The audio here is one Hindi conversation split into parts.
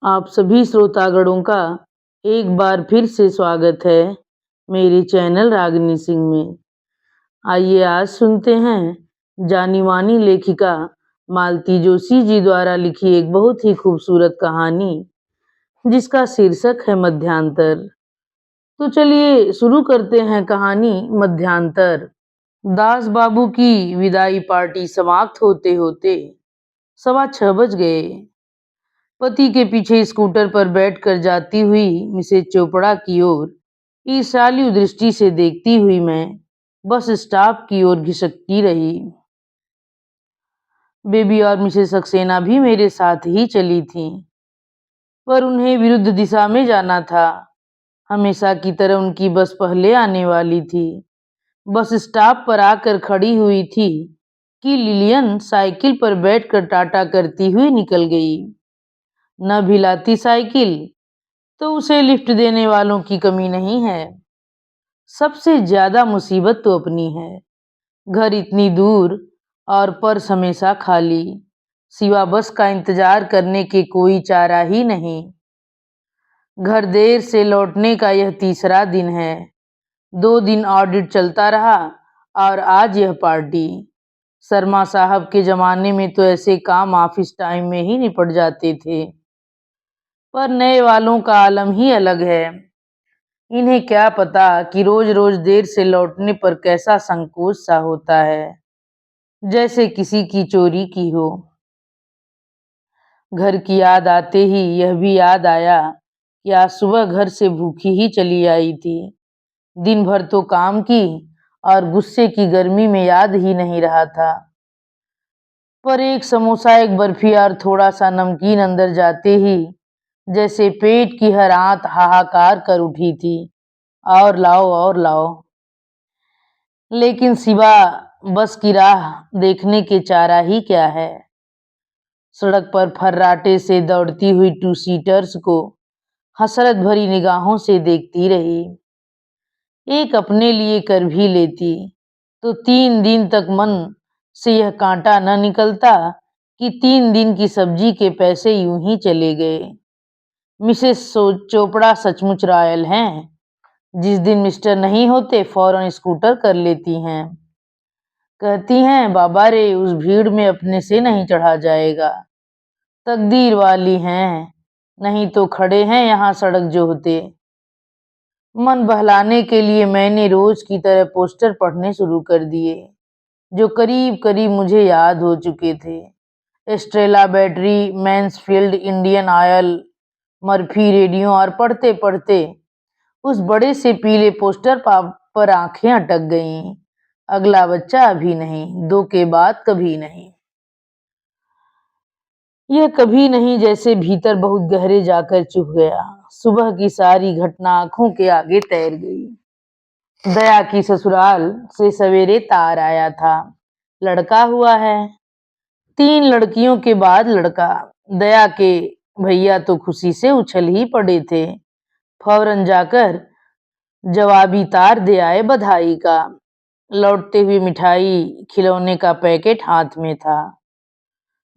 आप सभी श्रोतागणों का एक बार फिर से स्वागत है मेरे चैनल रागिनी सिंह में। आइए आज सुनते हैं जानी मानी लेखिका मालती जोशी जी द्वारा लिखी एक बहुत ही खूबसूरत कहानी जिसका शीर्षक है मध्यांतर। तो चलिए शुरू करते हैं कहानी मध्यांतर। दास बाबू की विदाई पार्टी समाप्त होते होते 6:15 बज गए। पति के पीछे स्कूटर पर बैठकर जाती हुई मिसेज चोपड़ा की ओर ईर्ष्यालु दृष्टि से देखती हुई मैं बस स्टॉप की ओर घिसकती रही। बेबी और मिसेस सक्सेना भी मेरे साथ ही चली थीं, पर उन्हें विरुद्ध दिशा में जाना था। हमेशा की तरह उनकी बस पहले आने वाली थी। बस स्टॉप पर आकर खड़ी हुई थी कि लिलियन साइकिल पर बैठकर टाटा करती हुई निकल गई। न भिलाती साइकिल तो उसे लिफ्ट देने वालों की कमी नहीं है। सबसे ज्यादा मुसीबत तो अपनी है। घर इतनी दूर और पर्स हमेशा खाली, सिवा बस का इंतजार करने के कोई चारा ही नहीं। घर देर से लौटने का यह तीसरा दिन है। 2 दिन ऑडिट चलता रहा और आज यह पार्टी। शर्मा साहब के जमाने में तो ऐसे काम ऑफिस टाइम में ही निपट जाते थे, पर नए वालों का आलम ही अलग है। इन्हें क्या पता कि रोज रोज देर से लौटने पर कैसा संकोच सा होता है, जैसे किसी की चोरी की हो। घर की याद आते ही यह भी याद आया कि आज सुबह घर से भूखी ही चली आई थी। दिन भर तो काम की और गुस्से की गर्मी में याद ही नहीं रहा था, पर एक समोसा, एक बर्फी और थोड़ा सा नमकीन अंदर जाते ही जैसे पेट की हर आंत हाहाकार कर उठी थी, और लाओ और लाओ। लेकिन सिवा बस की राह देखने के चारा ही क्या है। सड़क पर फर्राटे से दौड़ती हुई 2 सीटर्स को हसरत भरी निगाहों से देखती रही। एक अपने लिए कर भी लेती तो 3 दिन तक मन से यह कांटा न निकलता कि 3 दिन की सब्जी के पैसे यूं ही चले गए। मिसेस चोपड़ा सचमुच रॉयल हैं। जिस दिन मिस्टर नहीं होते फौरन स्कूटर कर लेती हैं। कहती हैं बाबा रे उस भीड़ में अपने से नहीं चढ़ा जाएगा। तकदीर वाली हैं, नहीं तो खड़े हैं यहाँ सड़क जोहते। मन बहलाने के लिए मैंने रोज की तरह पोस्टर पढ़ने शुरू कर दिए, जो करीब करीब मुझे याद हो चुके थे। Estrela battery, Mansfield, Indian Oil, Murphy radio, और पढ़ते पढ़ते उस बड़े से पीले पोस्टर पर आंखें अटक गईं। अगला बच्चा अभी नहीं, 2 के बाद कभी नहीं। यह कभी नहीं जैसे भीतर बहुत गहरे जाकर चुभ गया। सुबह की सारी घटना आंखों के आगे तैर गई। दया की ससुराल से सवेरे तार आया था, लड़का हुआ है। 3 लड़कियों के बाद लड़का। दया के भैया तो खुशी से उछल ही पड़े थे। फौरन जाकर जवाबी तार दे आए बधाई का। लौटते हुए मिठाई, खिलौने का पैकेट हाथ में था।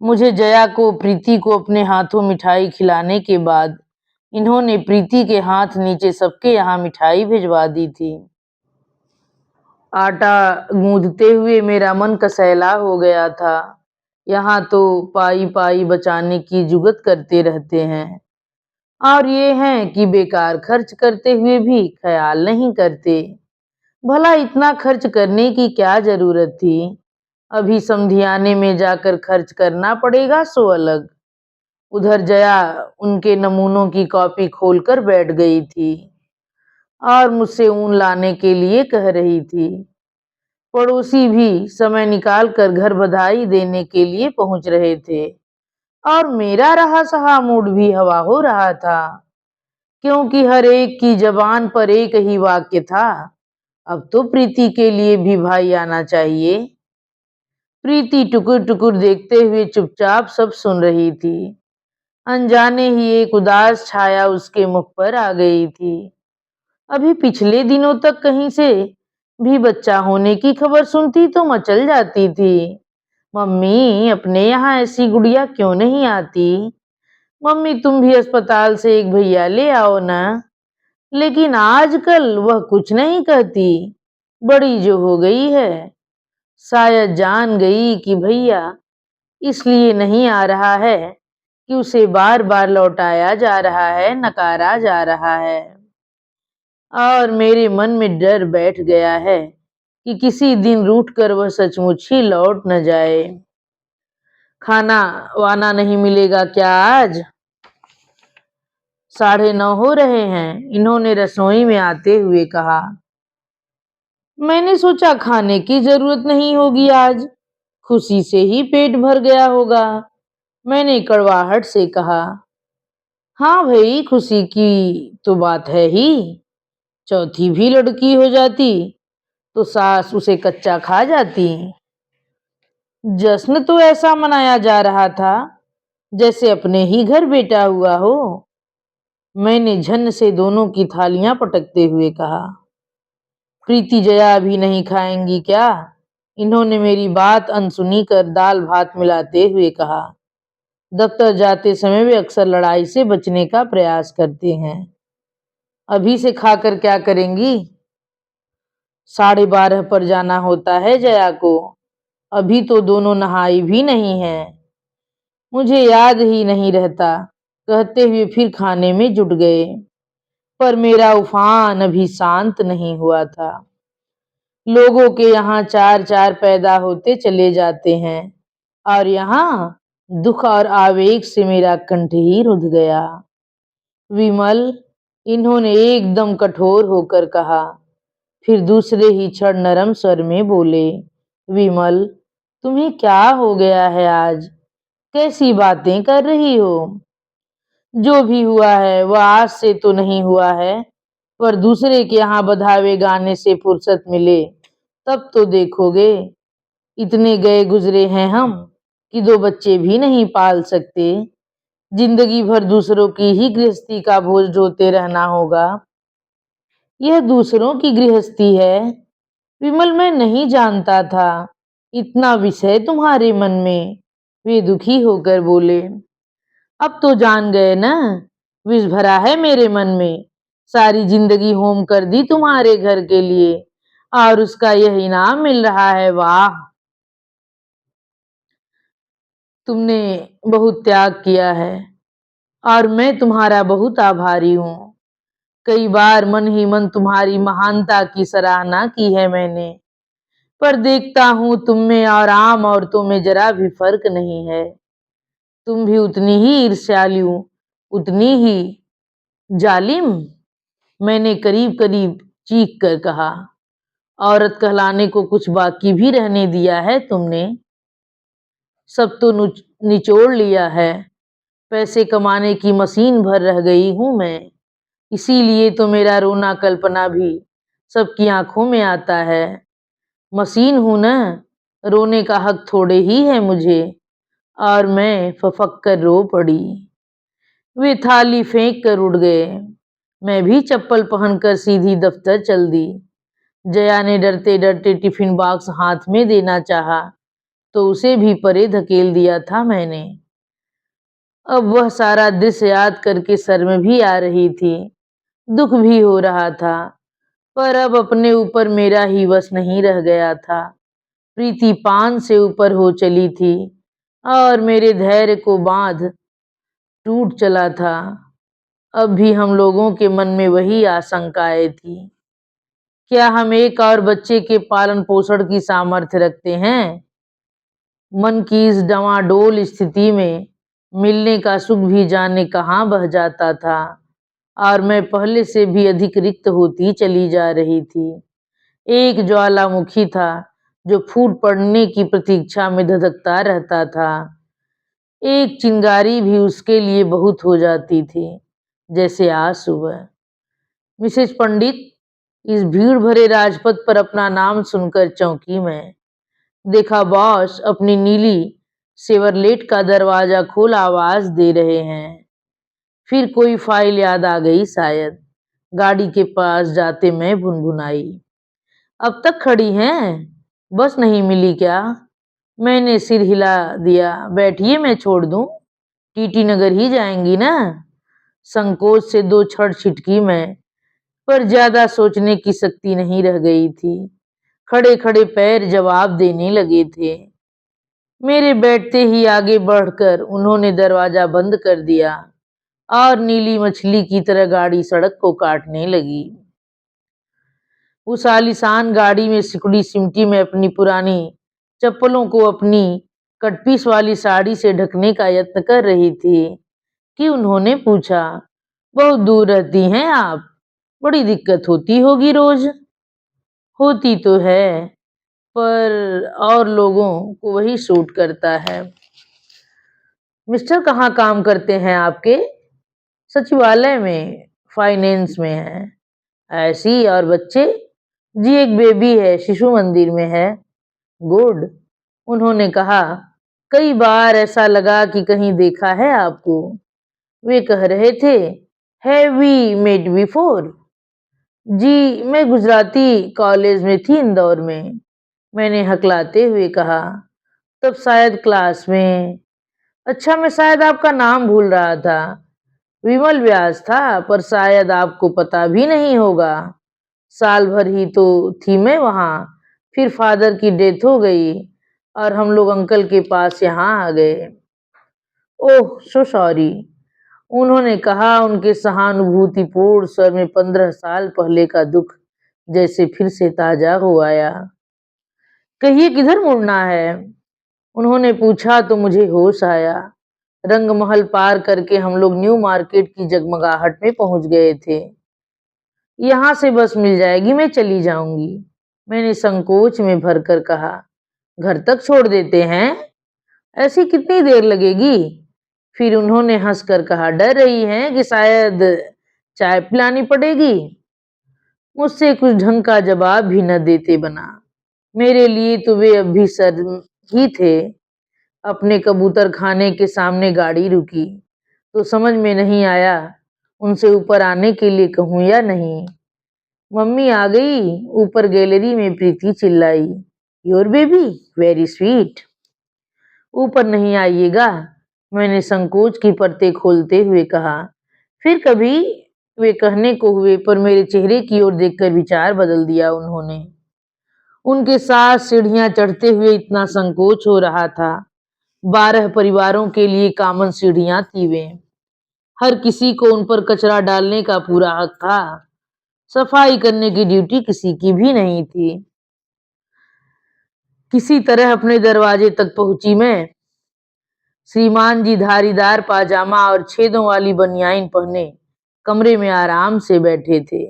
मुझे, जया को, प्रीति को अपने हाथों मिठाई खिलाने के बाद इन्होंने प्रीति के हाथ नीचे सबके यहाँ मिठाई भिजवा दी थी। आटा गूंदते हुए मेरा मन कसैला हो गया था। यहाँ तो पाई पाई बचाने की जुगत करते रहते हैं, और ये हैं कि बेकार खर्च करते हुए भी ख्याल नहीं करते। भला इतना खर्च करने की क्या जरूरत थी? अभी समधियाने में जाकर खर्च करना पड़ेगा सो अलग। उधर जया उनके नमूनों की कॉपी खोलकर बैठ गई थी और मुझसे ऊन लाने के लिए कह रही थी। पड़ोसी भी समय निकाल कर घर बधाई देने के लिए पहुंच रहे थे, और मेरा रहा सहा मूड भी हवा हो रहा था, क्योंकि हर एक की जबान पर एक ही वाक्य था, अब तो प्रीति के लिए भी भाई आना चाहिए। प्रीति टुकुर टुकुर देखते हुए चुपचाप सब सुन रही थी। अनजाने ही एक उदास छाया उसके मुख पर आ गई थी। अभी पिछले दिनों तक कहीं से भी बच्चा होने की खबर सुनती तो मचल जाती थी। मम्मी, अपने यहाँ ऐसी गुड़िया क्यों नहीं आती? मम्मी तुम भी अस्पताल से एक भैया ले आओ ना। लेकिन आजकल वह कुछ नहीं कहती, बड़ी जो हो गई है। शायद जान गई कि भैया इसलिए नहीं आ रहा है कि उसे बार बार लौटाया जा रहा है, नकारा जा रहा है। और मेरे मन में डर बैठ गया है कि किसी दिन रूठ कर वह सचमुच ही लौट न जाए। खाना वाना नहीं मिलेगा क्या आज? 9:30 हो रहे हैं, इन्होंने रसोई में आते हुए कहा। मैंने सोचा खाने की जरूरत नहीं होगी आज, खुशी से ही पेट भर गया होगा। मैंने कड़वाहट से कहा। हाँ भाई, खुशी की तो बात है ही। चौथी भी लड़की हो जाती तो सास उसे कच्चा खा जाती। जश्न तो ऐसा मनाया जा रहा था जैसे अपने ही घर बेटा हुआ हो। मैंने झन से दोनों की थालियां पटकते हुए कहा। प्रीति जया अभी नहीं खाएंगी क्या? इन्होंने मेरी बात अनसुनी कर दाल भात मिलाते हुए कहा। दफ्तर जाते समय वे अक्सर लड़ाई से बचने का प्रयास करते हैं। अभी से खाकर क्या करेंगी? 12:30 पर जाना होता है जया को। अभी तो दोनों नहाई भी नहीं है। मुझे याद ही नहीं रहता, कहते हुए फिर खाने में जुट गए। पर मेरा उफान अभी शांत नहीं हुआ था। लोगों के यहाँ चार चार पैदा होते चले जाते हैं और यहाँ दुख और आवेग से मेरा कंठ ही रुंध गया। विमल, इन्होंने एकदम कठोर होकर कहा। फिर दूसरे ही क्षण नरम स्वर में बोले। विमल, तुम्हें क्या हो गया है आज? कैसी बातें कर रही हो? जो भी हुआ है वह आज से तो नहीं हुआ है, पर दूसरे के यहाँ बधावे गाने से फुर्सत मिले तब तो देखोगे। इतने गए गुजरे हैं हम कि 2 बच्चे भी नहीं पाल सकते। जिंदगी भर दूसरों की ही गृहस्थी का बोझ ढोते रहना होगा। यह दूसरों की गृहस्थी है। विमल, मैं नहीं जानता था इतना विषय तुम्हारे मन में। वे दुखी होकर बोले। अब तो जान गए ना, विष भरा है मेरे मन में। सारी जिंदगी होम कर दी तुम्हारे घर के लिए और उसका यह इनाम मिल रहा है। वाह, तुमने बहुत त्याग किया है और मैं तुम्हारा बहुत आभारी हूँ। कई बार मन ही मन तुम्हारी महानता की सराहना की है मैंने, पर देखता हूँ तुम में और आम औरतों में जरा भी फर्क नहीं है। तुम भी उतनी ही ईर्ष्यालु, उतनी ही जालिम। मैंने करीब करीब चीख कर कहा। औरत कहलाने को कुछ बाकी भी रहने दिया है तुमने? सब तो निचोड़ लिया है। पैसे कमाने की मशीन भर रह गई हूं मैं। इसीलिए तो मेरा रोना कल्पना भी सबकी आंखों में आता है। मशीन हूं ना, रोने का हक थोड़े ही है मुझे। और मैं फफक कर रो पड़ी। वे थाली फेंक कर उड़ गए। मैं भी चप्पल पहनकर सीधी दफ्तर चल दी। जया ने डरते डरते टिफिन बॉक्स हाथ में देना चाहा तो उसे भी परे धकेल दिया था मैंने। अब वह सारा दृश्य याद करके शर्म भी आ रही थी, दुख भी हो रहा था, पर अब अपने ऊपर मेरा ही वश नहीं रह गया था। प्रीति 5 से ऊपर हो चली थी और मेरे धैर्य को बांध टूट चला था। अब भी हम लोगों के मन में वही आशंकाएं थी। क्या हम एक और बच्चे के पालन पोषण की सामर्थ्य रखते हैं? मन की इस डवाडोल स्थिति में मिलने का सुख भी जाने कहाँ बह जाता था और मैं पहले से भी अधिक रिक्त होती चली जा रही थी। एक ज्वालामुखी था जो फूट पड़ने की प्रतीक्षा में धधकता रहता था। एक चिंगारी भी उसके लिए बहुत हो जाती थी, जैसे आज सुबह। मिसेज पंडित, इस भीड़ भरे राजपथ पर अपना नाम सुनकर चौंकी मैं। देखा बॉस अपनी नीली सेवरलेट का दरवाजा खोल आवाज दे रहे हैं। फिर कोई फाइल याद आ गई शायद। गाड़ी के पास जाते मैं भुनभुनाई। अब तक खड़ी हैं? बस नहीं मिली क्या? मैंने सिर हिला दिया। बैठिए, मैं छोड़ दूं। टीटी नगर ही जाएंगी ना? संकोच से दो छड़ छिटकी मैं, पर ज्यादा सोचने की शक्ति नहीं रह गई थी। खड़े खड़े पैर जवाब देने लगे थे। मेरे बैठते ही आगे बढ़कर उन्होंने दरवाजा बंद कर दिया और नीली मछली की तरह गाड़ी सड़क को काटने लगी। उस आलीशान गाड़ी में सिकुड़ी सिमटी में अपनी पुरानी चप्पलों को अपनी कटपीस वाली साड़ी से ढकने का यत्न कर रही थी कि उन्होंने पूछा, बहुत दूर रहती हैं आप? बड़ी दिक्कत होती होगी रोज। होती तो है, पर और लोगों को वही सूट करता है। मिस्टर कहाँ काम करते हैं आपके? सचिवालय में, फाइनेंस में है। ऐसी, और बच्चे? जी एक बेबी है, शिशु मंदिर में है। गुड, उन्होंने कहा। कई बार ऐसा लगा कि कहीं देखा है आपको। वे कह रहे थे, हैव वी मेट बिफोर? जी मैं गुजराती कॉलेज में थी, इंदौर में, मैंने हकलाते हुए कहा। तब शायद क्लास में। अच्छा, मैं शायद आपका नाम भूल रहा था। विमल व्यास था, पर शायद आपको पता भी नहीं होगा। साल भर ही तो थी मैं वहां, फिर फादर की डेथ हो गई और हम लोग अंकल के पास यहाँ आ गए। ओह सो सॉरी, उन्होंने कहा, उनके सहानुभूतिपूर्ण स्वर में 15 साल पहले का दुख जैसे फिर से ताजा हो आया। कहिए किधर मुड़ना है? उन्होंने पूछा तो मुझे होश आया। रंगमहल पार करके हम लोग न्यू मार्केट की जगमगाहट में पहुंच गए थे। यहाँ से बस मिल जाएगी, मैं चली जाऊंगी, मैंने संकोच में भरकर कहा। घर तक छोड़ देते हैं? ऐसी कितनी देर लगेगी? फिर उन्होंने हंसकर कहा, डर रही हैं कि शायद चाय पिलानी पड़ेगी? मुझसे कुछ ढंग का जवाब भी न देते बना। मेरे लिए तो वे अब भी सर ही थे। अपने कबूतर खाने के सामने गाड़ी रुकी तो समझ में नहीं आया उनसे ऊपर आने के लिए कहूं या नहीं। मम्मी आ गई, ऊपर गैलरी में प्रीति चिल्लाई, योर बेबी वेरी स्वीट। ऊपर नहीं आइएगा, मैंने संकोच की परतें खोलते हुए कहा। फिर कभी वे कहने को हुए, पर मेरे चेहरे की ओर देखकर विचार बदल दिया उन्होंने। उनके साथ सीढ़ियां चढ़ते हुए इतना संकोच हो रहा था। 12 परिवारों के लिए कॉमन सीढ़ियां थी वे। हर किसी को उन पर कचरा डालने का पूरा हक था। सफाई करने की ड्यूटी किसी की भी नहीं थी। किसी तरह अपने दरवाजे तक पहुंची मैं। श्रीमान जी धारीदार पाजामा और छेदों वाली बनियाइन पहने कमरे में आराम से बैठे थे।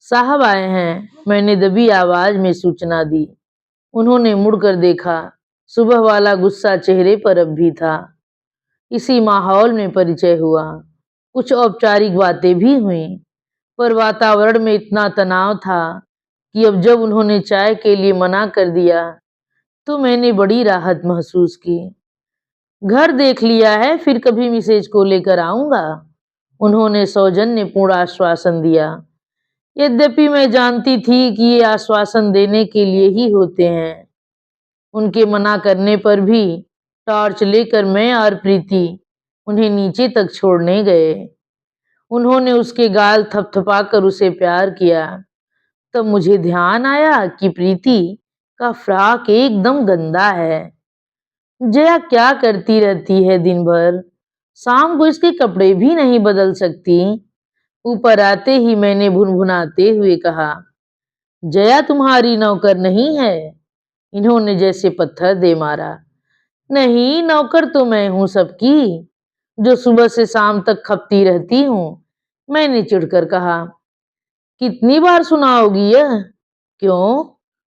साहब आए हैं, मैंने दबी आवाज में सूचना दी। उन्होंने मुड़कर देखा। सुबह वाला गुस्सा चेहरे पर अब भी था। इसी माहौल में परिचय हुआ। कुछ औपचारिक बातें भी हुईं, पर वातावरण में इतना तनाव था कि अब जब उन्होंने चाय के लिए मना कर दिया तो मैंने बड़ी राहत महसूस की। घर देख लिया है, फिर कभी मिसेज को लेकर आऊंगा, उन्होंने सौजन्यपूर्ण आश्वासन दिया। यद्यपि मैं जानती थी कि ये आश्वासन देने के लिए ही होते हैं। उनके मना करने पर भी टॉर्च लेकर मैं और प्रीति उन्हें नीचे तक छोड़ने गए। उन्होंने उसके गाल थपथपाकर उसे प्यार किया। तब मुझे ध्यान आया कि प्रीति का फ्रॉक एकदम गंदा है। जया क्या करती रहती है दिन भर, शाम को इसके कपड़े भी नहीं बदल सकती। ऊपर आते ही मैंने भुनभुनाते हुए कहा, जया तुम्हारी नौकर नहीं है? इन्होंने जैसे पत्थर दे मारा। नहीं, नौकर तो मैं हूं सबकी, जो सुबह से शाम तक खपती रहती हूँ, मैंने चिढ़कर कहा। कितनी बार सुनाओगी यह? क्यों,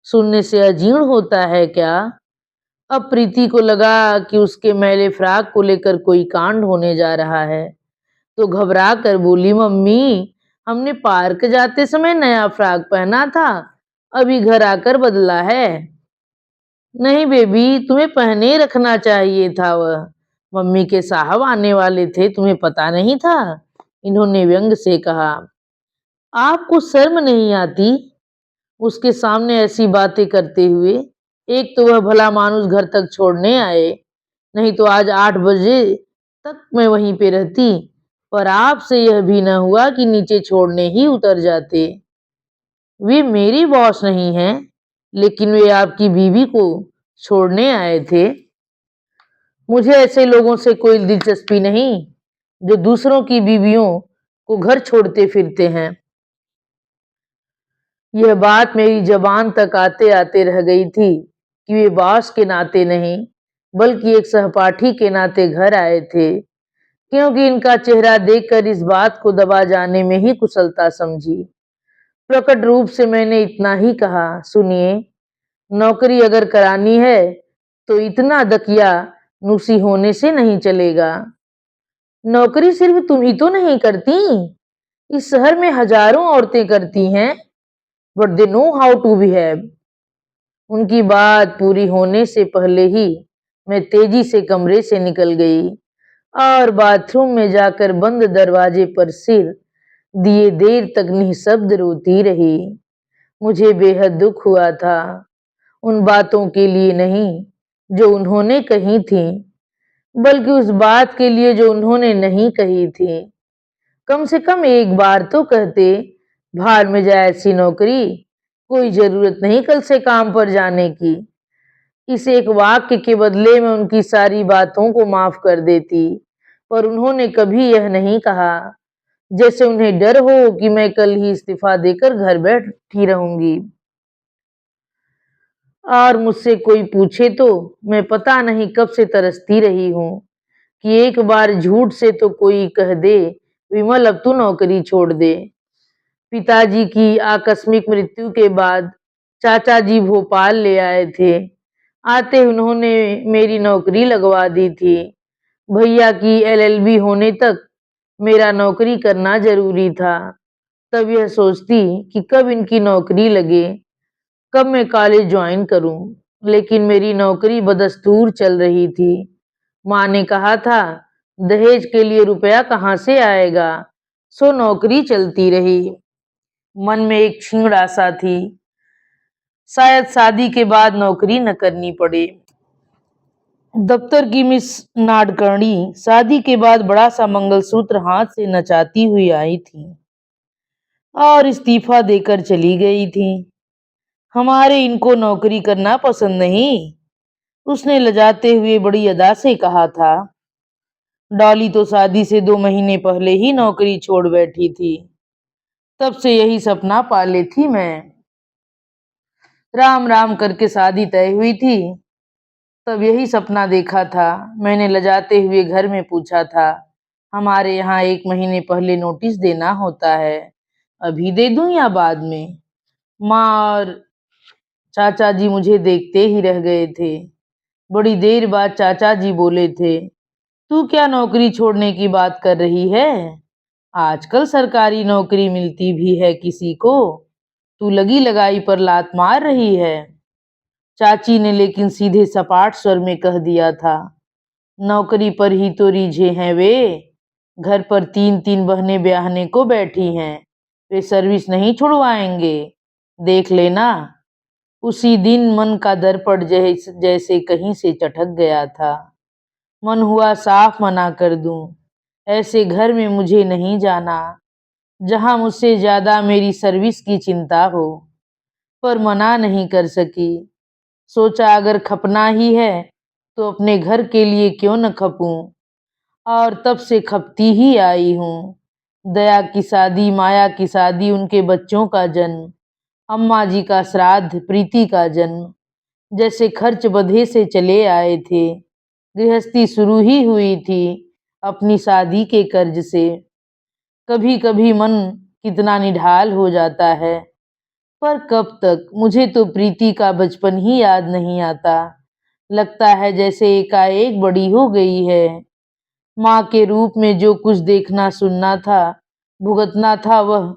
सुनने से अजीर्ण होता है क्या? अब प्रीति को लगा कि उसके मैले फ्रॉक को लेकर कोई कांड होने जा रहा है, तो घबरा कर बोली, मम्मी हमने पार्क जाते समय नया फ्रॉक पहना था, अभी घर आकर बदला है। नहीं बेबी, तुम्हें पहने रखना चाहिए था वह, मम्मी के साहब आने वाले थे, तुम्हें पता नहीं था, इन्होंने व्यंग से कहा। आपको शर्म नहीं आती उसके सामने ऐसी बातें करते हुए? एक तो वह भला मानुस घर तक छोड़ने आए, नहीं तो आज 8 बजे तक मैं वहीं पे रहती, पर आपसे यह भी न हुआ कि नीचे छोड़ने ही उतर जाते। वे मेरी बॉस नहीं हैं, लेकिन वे आपकी बीवी को छोड़ने आए थे। मुझे ऐसे लोगों से कोई दिलचस्पी नहीं जो दूसरों की बीवियों को घर छोड़ते फिरते हैं। यह बात मेरी जबान तक आते आते रह गई थी कि वे बॉस के नाते नहीं, बल्कि एक सहपाठी के नाते घर आए थे, क्योंकि इनका चेहरा देखकर इस बात को दबा जाने में ही कुशलता समझी। प्रकट रूप से मैंने इतना ही कहा, सुनिए, नौकरी अगर करानी है तो इतना दकिया नुसी होने से नहीं चलेगा। नौकरी सिर्फ तुम ही तो नहीं करती, इस शहर में हजारों औरतें करती हैं, but they know how to behave. उनकी बात पूरी होने से पहले ही मैं तेजी से कमरे से निकल गई और बाथरूम में जाकर बंद दरवाजे पर सिर दिए देर तक निःशब्द रोती रही। मुझे बेहद दुख हुआ था, उन बातों के लिए नहीं जो उन्होंने कही थी, बल्कि उस बात के लिए जो उन्होंने नहीं कही थी। कम से कम एक बार तो कहते, भाड़ में जाए ऐसी नौकरी, कोई जरूरत नहीं कल से काम पर जाने की। इस एक वाक्य के बदले में उनकी सारी बातों को माफ कर देती, पर उन्होंने कभी यह नहीं कहा, जैसे उन्हें डर हो कि मैं कल ही इस्तीफा देकर घर बैठी रहूंगी। और मुझसे कोई पूछे तो मैं पता नहीं कब से तरसती रही हूं कि एक बार झूठ से तो कोई कह दे, विमल अब तू नौकरी छोड़ दे। पिताजी की आकस्मिक मृत्यु के बाद चाचा जी भोपाल ले आए थे। आते उन्होंने मेरी नौकरी लगवा दी थी। भैया की एलएलबी होने तक मेरा नौकरी करना जरूरी था। तब यह सोचती कि कब इनकी नौकरी लगे, कब मैं कॉलेज ज्वाइन करूं, लेकिन मेरी नौकरी बदस्तूर चल रही थी। माँ ने कहा था, दहेज के लिए रुपया कहाँ से आएगा, सो नौकरी चलती रही। मन में एक क्षीण आशा थी, शायद शादी के बाद नौकरी न करनी पड़े। दफ्तर की मिस नाडकर्णी शादी के बाद बड़ा सा मंगलसूत्र हाथ से नचाती हुई आई थी और इस्तीफा देकर चली गई थी। हमारे इनको नौकरी करना पसंद नहीं, उसने लजाते हुए बड़ी अदा से कहा था। डॉली तो शादी से 2 महीने पहले ही नौकरी छोड़ बैठी थी। तब से यही सपना पाले थी मैं। राम राम करके शादी तय हुई थी, तब यही सपना देखा था। मैंने लजाते हुए घर में पूछा था, हमारे यहाँ 1 महीने पहले नोटिस देना होता है, अभी दे दूं या बाद में? माँ और चाचा जी मुझे देखते ही रह गए थे। बड़ी देर बाद चाचा जी बोले थे, तू क्या नौकरी छोड़ने की बात कर रही है? आजकल सरकारी नौकरी मिलती भी है किसी को, तू लगी लगाई पर लात मार रही है। चाची ने लेकिन सीधे सपाट स्वर में कह दिया था, नौकरी पर ही तो रीझे हैं वे, घर पर 3-3 बहनें ब्याहने को बैठी हैं, वे सर्विस नहीं छुड़वाएंगे, देख लेना। उसी दिन मन का दर्पण जैसे कहीं से चटक गया था। मन हुआ साफ मना कर दूं, ऐसे घर में मुझे नहीं जाना जहां मुझसे ज्यादा मेरी सर्विस की चिंता हो, पर मना नहीं कर सकी। सोचा अगर खपना ही है तो अपने घर के लिए क्यों न खपूं, और तब से खपती ही आई हूँ। दया की शादी, माया की शादी, उनके बच्चों का जन्म, अम्मा जी का श्राद्ध, प्रीति का जन्म, जैसे खर्च बधे से चले आए थे। गृहस्थी शुरू ही हुई थी अपनी शादी के कर्ज से। कभी कभी मन कितना निढाल हो जाता है, पर कब तक? मुझे तो प्रीति का बचपन ही याद नहीं आता। लगता है जैसे एकाएक बड़ी हो गई है। माँ के रूप में जो कुछ देखना सुनना था, भुगतना था, वह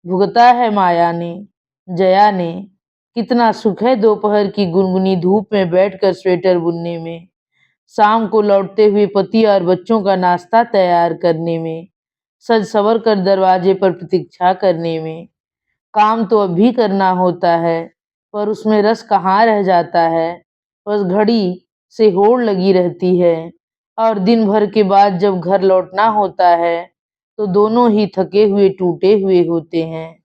भुगता है माया ने, जया ने। कितना सुख है दोपहर की गुनगुनी धूप में बैठकर स्वेटर बुनने में, शाम को लौटते हुए पति और बच्चों का नाश्ता तैयार करने में, सज सवर कर दरवाजे पर प्रतीक्षा करने में। काम तो अब भी करना होता है, पर उसमें रस कहाँ रह जाता है, बस घड़ी से होड़ लगी रहती है। और दिन भर के बाद जब घर लौटना होता है तो दोनों ही थके हुए टूटे हुए होते हैं।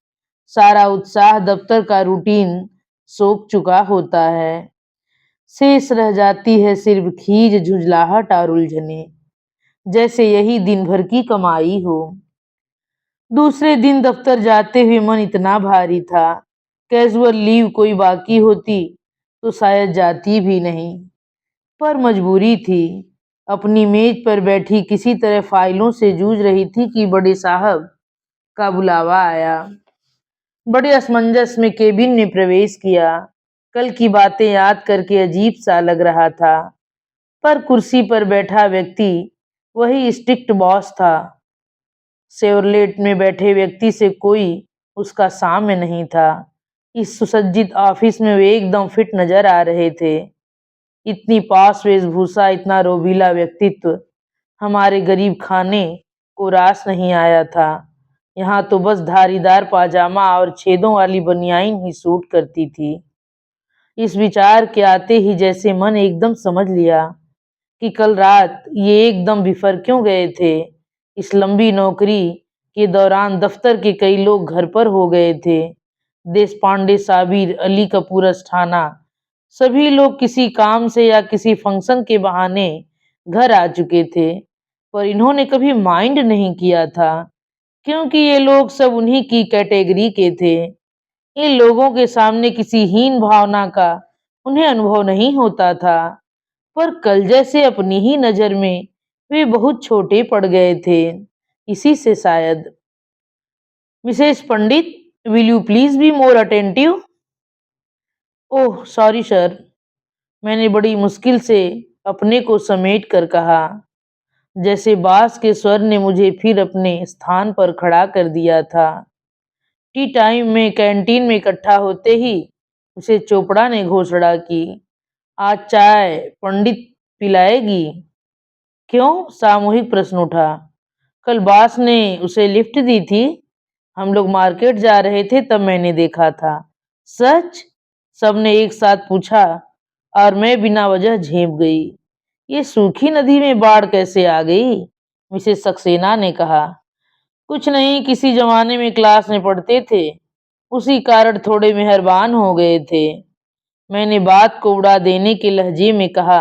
सारा उत्साह दफ्तर का रूटीन सोख चुका होता है। शेष रह जाती है सिर्फ खीज, झुंझलाहट और उलझने, जैसे यही दिन भर की कमाई हो। दूसरे दिन दफ्तर जाते हुए मन इतना भारी था, कैजुअल लीव कोई बाकी होती तो शायद जाती भी नहीं, पर मजबूरी थी। अपनी मेज पर बैठी किसी तरह फाइलों से जूझ रही थी कि बड़े साहब का बुलावा आया। बड़े असमंजस में केबिन में प्रवेश किया। कल की बातें याद करके अजीब सा लग रहा था, पर कुर्सी पर बैठा व्यक्ति वही स्ट्रिक्ट बॉस था। शेवरलेट में बैठे व्यक्ति से कोई उसका साम्य नहीं था। इस सुसज्जित ऑफिस में वे एकदम फिट नजर आ रहे थे। इतनी पास वेशभूषा, इतना रोबीला व्यक्तित्व हमारे गरीब खाने को रास नहीं आया था। यहाँ तो बस धारीदार पाजामा और छेदों वाली बनियाइन ही सूट करती थी। इस विचार के आते ही जैसे मन एकदम समझ लिया कि कल रात ये एकदम बिफर क्यों गए थे। इस लंबी नौकरी के दौरान दफ्तर के कई लोग घर पर हो गए थे। देश पांडे, साबिर, अली कपूर अस्थाना, सभी लोग किसी काम से या किसी फंक्शन के बहाने घर आ चुके थे, पर इन्होंने कभी माइंड नहीं किया था, क्योंकि ये लोग सब उन्हीं की कैटेगरी के थे। इन लोगों के सामने किसी हीन भावना का उन्हें अनुभव नहीं होता था, पर कल जैसे अपनी ही नजर में वे बहुत छोटे पड़ गए थे। इसी से शायद। Mrs Pandit, will you please be more attentive? Oh sorry sir, मैंने बड़ी मुश्किल से अपने को समेट कर कहा, जैसे बास के स्वर ने मुझे फिर अपने स्थान पर खड़ा कर दिया था। टी टाइम में कैंटीन में इकट्ठा होते ही उसे चोपड़ा ने घोषणा की, आज चाय पंडित पिलाएगी? क्यों? सामूहिक प्रश्न उठा। कल बास ने उसे लिफ्ट दी थी, हम लोग मार्केट जा रहे थे तब मैंने देखा था। सच? सबने एक साथ पूछा और मैं बिना वजह झेप गई। ये सूखी नदी में बाढ़ कैसे आ गई? मिसेस सक्सेना ने कहा। कुछ नहीं, किसी जमाने में क्लास में पढ़ते थे, उसी कारण थोड़े मेहरबान हो गए थे, मैंने बात को उड़ा देने के लहजे में कहा,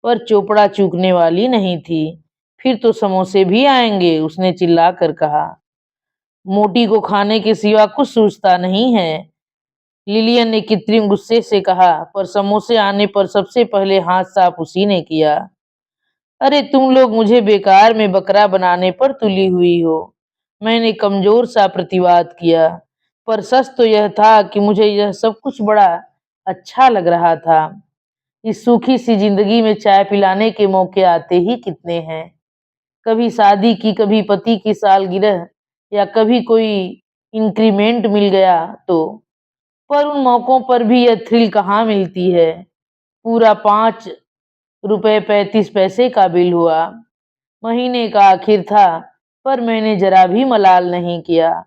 पर चोपड़ा चूकने वाली नहीं थी। फिर तो समोसे भी आएंगे, उसने चिल्ला कर कहा। मोटी को खाने के सिवा कुछ सूझता नहीं है, लिलियन ने कृत्रिम गुस्से से कहा, पर समोसे आने पर सबसे पहले हाथ साफ उसी ने किया। अरे तुम लोग मुझे बेकार में बकरा बनाने पर तुली हुई हो, मैंने कमजोर सा प्रतिवाद किया, पर सच तो यह था कि मुझे यह सब कुछ बड़ा अच्छा लग रहा था। इस सूखी सी जिंदगी में चाय पिलाने के मौके आते ही कितने हैं, कभी शादी की, कभी पति की सालगिरह, या कभी कोई इंक्रीमेंट मिल गया तो, पर उन मौकों पर भी यह थ्रिल कहाँ मिलती है। पूरा 5 रुपए 35 पैसे का बिल हुआ। महीने का आखिर था, पर मैंने जरा भी मलाल नहीं किया।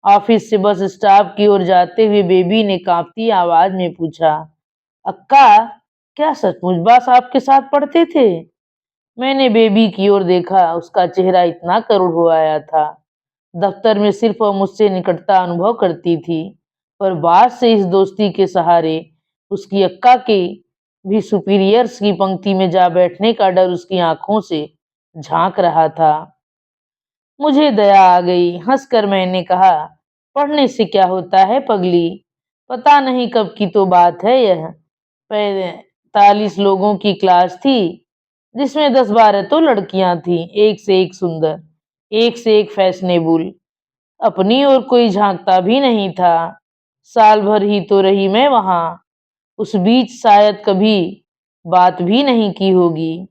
ऑफिस से बस स्टॉप की ओर जाते हुए बेबी ने कांपती आवाज में पूछा, अक्का, क्या सचमुच बास आपके साथ पढ़ते थे? मैंने बेबी की ओर देखा, उसका चेहरा इतना करुण हो आया था। दफ्तर में सिर्फ वह मुझसे निकटता अनुभव करती थी, पर बास से इस दोस्ती के सहारे उसकी अक्का के भी सुपीरियर्स की पंक्ति में जा बैठने का डर उसकी आंखों से झांक रहा था। मुझे दया आ गई। हंसकर मैंने कहा, पढ़ने से क्या होता है पगली, पता नहीं कब की तो बात है यह। 45 लोगों की क्लास थी, जिसमें 10-12 तो लड़कियां थीं, एक से एक सुंदर, एक से एक फैशनेबल। अपनी ओर कोई झांकता भी नहीं था। साल भर ही तो रही मैं वहां, उस बीच शायद कभी बात भी नहीं की होगी।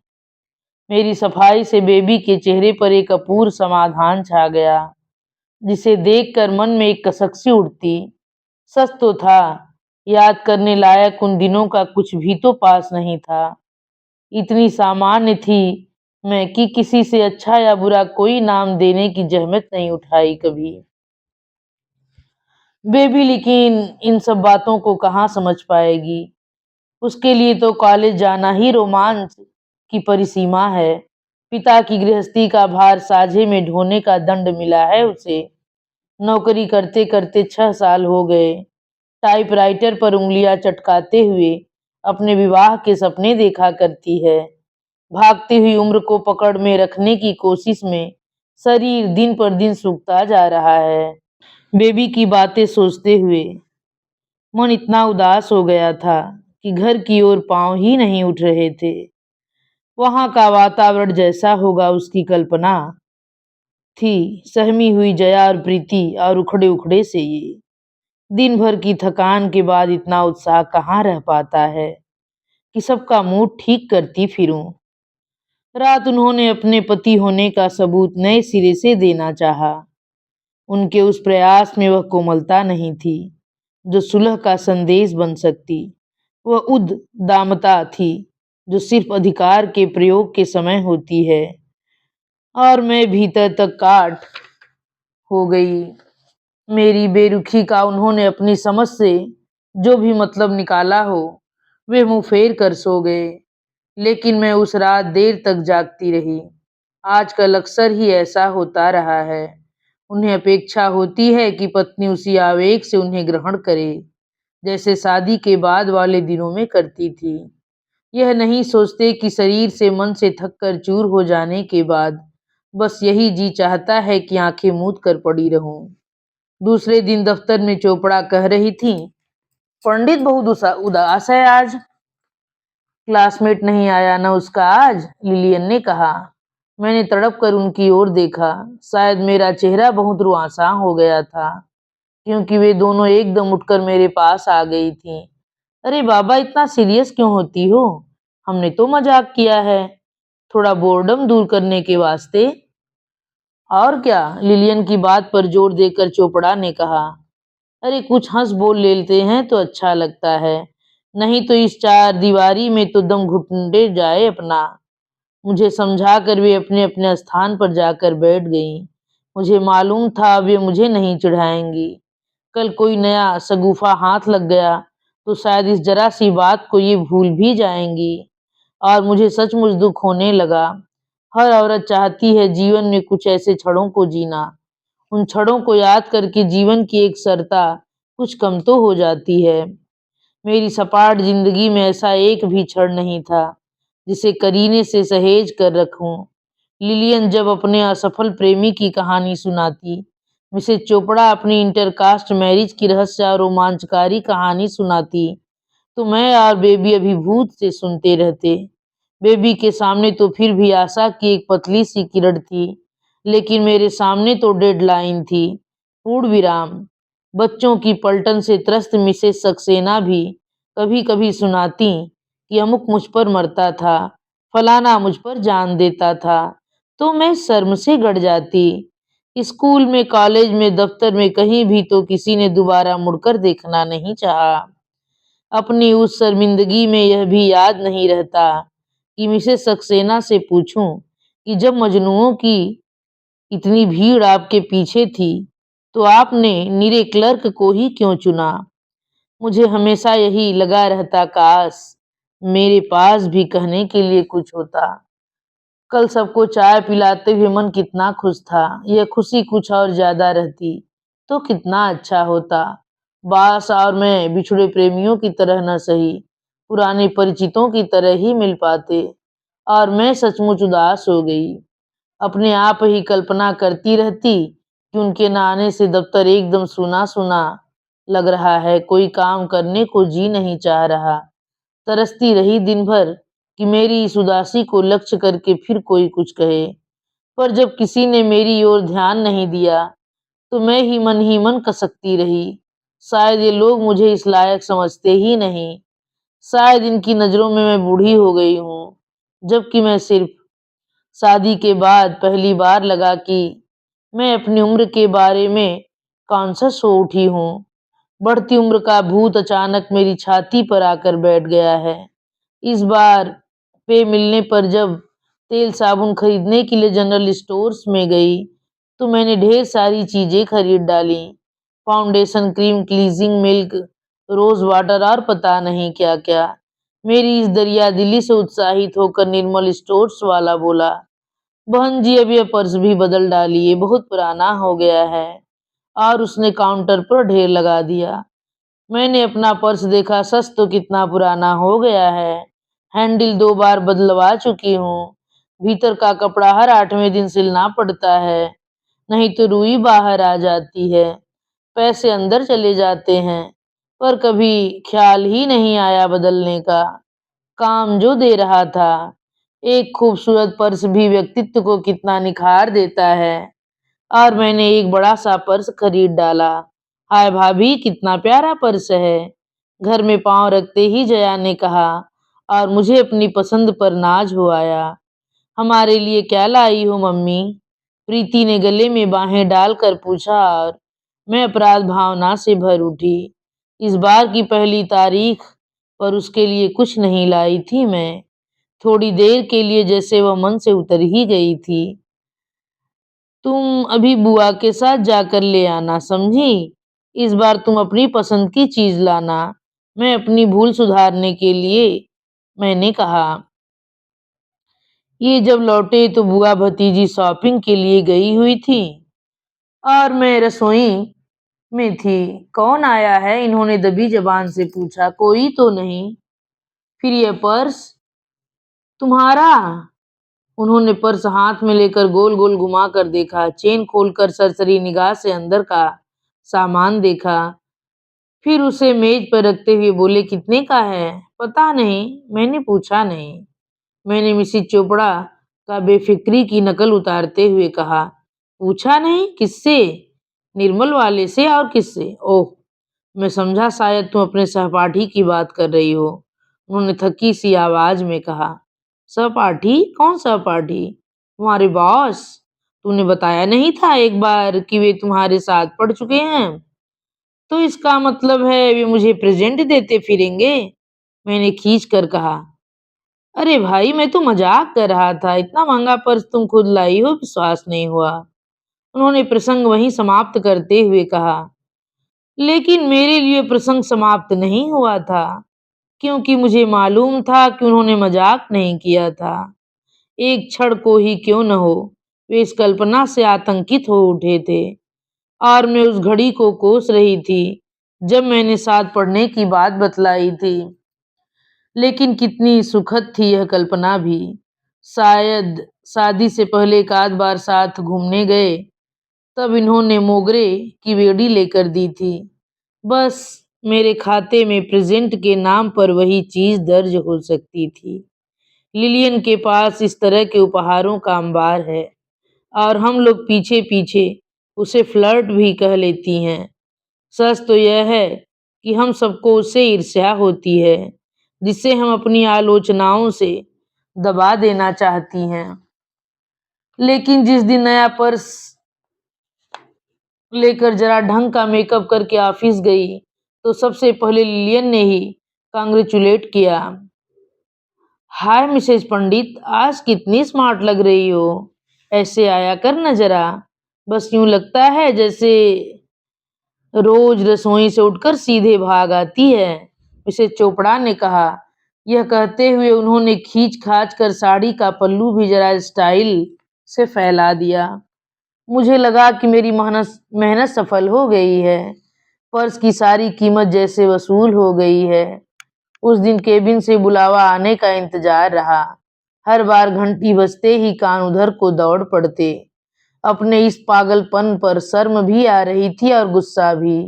मेरी सफाई से बेबी के चेहरे पर एक अपूर्व समाधान छा गया, जिसे देखकर मन में एक कसक सी उठती। सच तो था, याद करने लायक उन दिनों का कुछ भी तो पास नहीं था। इतनी सामान्य थी मैं कि किसी से अच्छा या बुरा कोई नाम देने की जहमत नहीं उठाई कभी। बेबी लेकिन इन सब बातों को कहाँ समझ पाएगी, उसके लिए तो कॉलेज जाना ही रोमांच की परिसीमा है। पिता की गृहस्थी का भार साझे में ढोने का दंड मिला है उसे। नौकरी करते करते 6 साल हो गए। टाइपराइटर पर उंगलियां चटकाते हुए अपने विवाह के सपने देखा करती है। भागती हुई उम्र को पकड़ में रखने की कोशिश में शरीर दिन पर दिन सूखता जा रहा है। बेबी की बातें सोचते हुए मन इतना उदास हो गया था कि घर की ओर पांव ही नहीं उठ रहे थे। वहां का वातावरण जैसा होगा उसकी कल्पना थी, सहमी हुई जया और प्रीति और उखड़े उखड़े से ये। दिन भर की थकान के बाद इतना उत्साह कहाँ रह पाता है कि सबका मूड ठीक करती फिरूं। रात उन्होंने अपने पति होने का सबूत नए सिरे से देना चाहा। उनके उस प्रयास में वह कोमलता नहीं थी जो सुलह का संदेश बन सकती। वह उद्दामता थी जो सिर्फ अधिकार के प्रयोग के समय होती है। और मैं भीतर तक काट हो गई। मेरी बेरुखी का उन्होंने अपनी समझ से जो भी मतलब निकाला हो, वे मुंह फेर कर सो गए। लेकिन मैं उस रात देर तक जागती रही। आजकल अक्सर ही ऐसा होता रहा है। उन्हें अपेक्षा होती है कि पत्नी उसी आवेग से उन्हें ग्रहण करे जैसे शादी के बाद वाले दिनों में करती थी। यह नहीं सोचते कि शरीर से मन से थक कर चूर हो जाने के बाद बस यही जी चाहता है कि आंखें मूंद कर पड़ी रहूं। दूसरे दिन दफ्तर में चोपड़ा कह रही थी, पंडित बहुत उदास है आज। क्लासमेट नहीं आया ना उसका आज, लिलियन ने कहा। मैंने तड़प कर उनकी ओर देखा। शायद मेरा चेहरा बहुत रुआंसा हो गया था क्योंकि वे दोनों एकदम उठकर मेरे पास आ गई थीं। अरे बाबा, इतना सीरियस क्यों होती हो? हमने तो मजाक किया है, थोड़ा बोर्डम दूर करने के वास्ते। और क्या, लिलियन की बात पर जोर देकर चोपड़ा ने कहा। अरे कुछ हंस बोल लेते हैं तो अच्छा लगता है, नहीं तो इस चार दीवारी में तो दम घुटने जाए अपना। मुझे समझा कर वे अपने अपने स्थान पर जाकर बैठ गईं। मुझे मालूम था वे मुझे नहीं चिढ़ाएंगी। कल कोई नया शगुफा हाथ लग गया तो शायद इस जरा सी बात को ये भूल भी जाएंगी। और मुझे सचमुच दुख होने लगा। हर औरत चाहती है जीवन में कुछ ऐसे क्षणों को जीना। उन क्षणों को याद करके जीवन की एक सरता कुछ कम तो हो जाती है। मेरी सपाट जिंदगी में ऐसा एक भी क्षण नहीं था जिसे करीने से सहेज कर रखूं। लिलियन जब अपने असफल प्रेमी की कहानी सुनाती, मिसेज चोपड़ा अपनी इंटरकास्ट मैरिज की रहस्य और रोमांचकारी कहानी सुनाती, तो मैं और बेबी अभिभूत से सुनते रहते। बेबी के सामने तो फिर भी आशा की एक पतली सी किरण थी, लेकिन मेरे सामने तो डेडलाइन थी, पूर्ण विराम। बच्चों की पलटन से त्रस्त मिसेस सक्सेना भी कभी कभी सुनाती कि अमुक मुझ पर मरता था, फलाना मुझ पर जान देता था, तो मैं शर्म से गड़ जाती। स्कूल में, कॉलेज में, दफ्तर में, कहीं भी तो किसी ने दोबारा मुड़कर देखना नहीं चाहा। अपनी उस शर्मिंदगी में यह भी याद नहीं रहता कि मिसेस सक्सेना से पूछूं कि जब मजनुओं की इतनी भीड़ आपके पीछे थी तो आपने निरे क्लर्क को ही क्यों चुना। मुझे हमेशा यही लगा रहता, काश मेरे पास भी कहने के लिए कुछ होता। कल सबको चाय पिलाते हुए मन कितना खुश था। यह खुशी कुछ और ज्यादा रहती तो कितना अच्छा होता। बास और मैं बिछुड़े प्रेमियों की तरह न सही, पुराने परिचितों की तरह ही मिल पाते। और मैं सचमुच उदास हो गई। अपने आप ही कल्पना करती रहती कि उनके न आने से दफ्तर एकदम सूना सूना लग रहा है, कोई काम करने को जी नहीं चाह रहा। तरसती रही दिन भर कि मेरी इस उदासी को लक्ष्य करके फिर कोई कुछ कहे। पर जब किसी ने मेरी ओर ध्यान नहीं दिया तो मैं ही मन कसकती रही। शायद ये लोग मुझे इस लायक समझते ही नहीं। शायद इनकी नजरों में मैं बूढ़ी हो गई हूँ, जबकि मैं सिर्फ शादी के बाद पहली बार लगा कि मैं अपनी उम्र के बारे में कॉन्शस हो उठी हूँ। बढ़ती उम्र का भूत अचानक मेरी छाती पर आकर बैठ गया है। इस बार पे मिलने पर जब तेल साबुन खरीदने के लिए जनरल स्टोर्स में गई तो मैंने ढेर सारी चीजें खरीद डाली। Foundation, cream, cleansing milk, rose water और पता नहीं क्या क्या। मेरी इस दरिया दिली से उत्साहित होकर निर्मल स्टोर्स वाला बोला, बहन जी, अब यह पर्स भी बदल डालिए, बहुत पुराना हो गया है। और उसने काउंटर पर ढेर लगा दिया। मैंने अपना पर्स देखा, सच तो कितना पुराना हो गया है। हैंडल 2 बार बदलवा चुकी हूँ। भीतर का कपड़ा हर 8वें दिन सिलना पड़ता है, नहीं तो रुई बाहर आ जाती है। पैसे अंदर चले जाते हैं, पर कभी ख्याल ही नहीं आया बदलने का। काम जो दे रहा था। एक खूबसूरत पर्स भी व्यक्तित्व को कितना निखार देता है। और मैंने एक बड़ा सा पर्स खरीद डाला। हाय भाभी, कितना प्यारा पर्स है। घर में पांव रखते ही जया ने कहा, और मुझे अपनी पसंद पर नाज हो आया। हमारे लिए क्या लाई हो मम्मी? प्रीति ने गले में बाहें डालकर पूछा, और मैं अपराध भावना से भर उठी। इस बार की पहली तारीख पर उसके लिए कुछ नहीं लाई थी मैं। थोड़ी देर के लिए जैसे वह मन से उतर ही गई थी। तुम अभी बुआ के साथ जाकर ले आना, समझी? इस बार तुम अपनी पसंद की चीज लाना। मैं अपनी भूल सुधारने के लिए मैंने कहा। ये जब लौटे तो बुआ भतीजी शॉपिंग के लिए गई हुई थी, और मैं रसोई में थी। कौन आया है? इन्होंने दबी जबान से पूछा। कोई तो नहीं। फिर ये पर्स तुम्हारा? उन्होंने पर्स हाथ में लेकर गोल गोल घुमा कर देखा, चेन खोलकर सरसरी निगाह से अंदर का सामान देखा, फिर उसे मेज पर रखते हुए बोले, कितने का है? पता नहीं, मैंने पूछा नहीं। मैंने मिसिज चोपड़ा का बेफिक्री की नकल उतारते हुए कहा, पूछा नहीं? किससे? निर्मल वाले से। और किससे? ओह, मैं समझा शायद तुम अपने सहपाठी की बात कर रही हो। उन्होंने थकी सी आवाज में कहा। सहपाठी? कौन सहपाठी? तुम्हारे बॉस। तुमने बताया नहीं था एक बार कि वे तुम्हारे साथ पढ़ चुके हैं? तो इसका मतलब है वे मुझे प्रेजेंट देते फिरेंगे? मैंने खींच कर कहा। अरे भाई, मैं तो मजाक कर रहा था। इतना महंगा पर्स तुम खुद लाई हो, विश्वास नहीं हुआ। उन्होंने प्रसंग वहीं समाप्त करते हुए कहा। लेकिन मेरे लिए प्रसंग समाप्त नहीं हुआ था, क्योंकि मुझे मालूम था कि उन्होंने मजाक नहीं किया था। एक क्षण को ही क्यों न हो, वे इस कल्पना से आतंकित हो उठे थे। और मैं उस घड़ी को कोस रही थी जब मैंने साथ पढ़ने की बात बतलाई थी। लेकिन कितनी सुखद थी यह कल्पना भी। शायद शादी से पहले एक आध बार साथ घूमने गए, तब इन्होंने मोगरे की बेड़ी लेकर दी थी। बस मेरे खाते में प्रेजेंट के नाम पर वही चीज दर्ज हो सकती थी। लिलियन के पास इस तरह के उपहारों का अंबार है, और हम लोग पीछे पीछे उसे फ्लर्ट भी कह लेती हैं। सच तो यह है कि हम सबको उससे ईर्ष्या होती है, जिसे हम अपनी आलोचनाओं से दबा देना चाहती हैं। लेकिन जिस दिन नया पर्स लेकर जरा ढंग का मेकअप करके ऑफिस गई, तो सबसे पहले लिलियन ने ही कांग्रेचुलेट किया। हाय मिसेज पंडित, आज कितनी स्मार्ट लग रही हो। ऐसे आया कर न जरा। बस यूं लगता है जैसे रोज रसोई से उठकर सीधे भाग आती है, मिसेज चोपड़ा ने कहा। यह कहते हुए उन्होंने खींच खाच कर साड़ी का पल्लू भी जरा स्टाइल से फैला दिया। मुझे लगा कि मेरी मेहनत मेहनत सफल हो गई है। पर्स की सारी कीमत जैसे वसूल हो गई है। उस दिन केबिन से बुलावा आने का इंतजार रहा। हर बार घंटी बजते ही कान उधर को दौड़ पड़ते। अपने इस पागलपन पर शर्म भी आ रही थी और गुस्सा भी।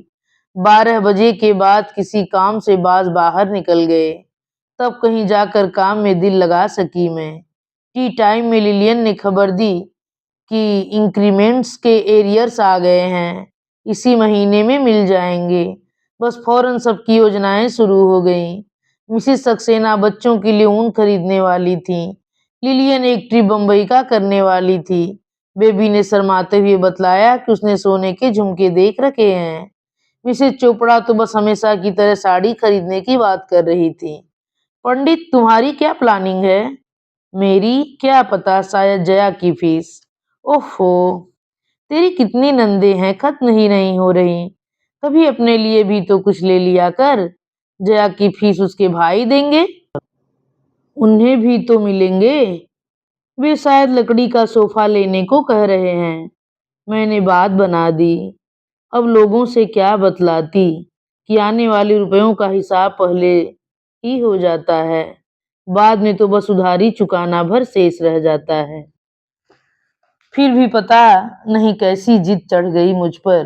12 बजे के बाद किसी काम से बाज बाहर निकल गए, तब कहीं जाकर काम में दिल लगा सकी मैं। टी टाइम में लिलियन ने खबर दी कि इंक्रीमेंट्स के एरियर्स आ गए हैं, इसी महीने में मिल जाएंगे। बस फौरन सबकी योजनाएं शुरू हो गईं। मिसिस सक्सेना बच्चों के लिए ऊन खरीदने वाली थी। लिलियन एक ट्रिप बम्बई का करने वाली थी। बेबी ने शर्माते हुए बतलाया कि उसने सोने के झुमके देख रखे हैं। मिसेज चोपड़ा तो बस हमेशा की तरह साड़ी खरीदने की बात कर रही थी। पंडित, तुम्हारी क्या प्लानिंग है? मेरी क्या पता, शायद जया की फीस। ओफो, तेरी कितनी नंदे हैं, खत्म ही नहीं हो रही। कभी अपने लिए भी तो कुछ ले लिया कर। जया की फीस उसके भाई देंगे, उन्हें भी तो मिलेंगे। वे शायद लकड़ी का सोफा लेने को कह रहे हैं। मैंने बात बना दी। अब लोगों से क्या बतलाती कि आने वाले रुपयों का हिसाब पहले ही हो जाता है। बाद में तो बस उधारी चुकाना भर शेष रह जाता है। फिर भी पता नहीं कैसी जिद चढ़ गई मुझ पर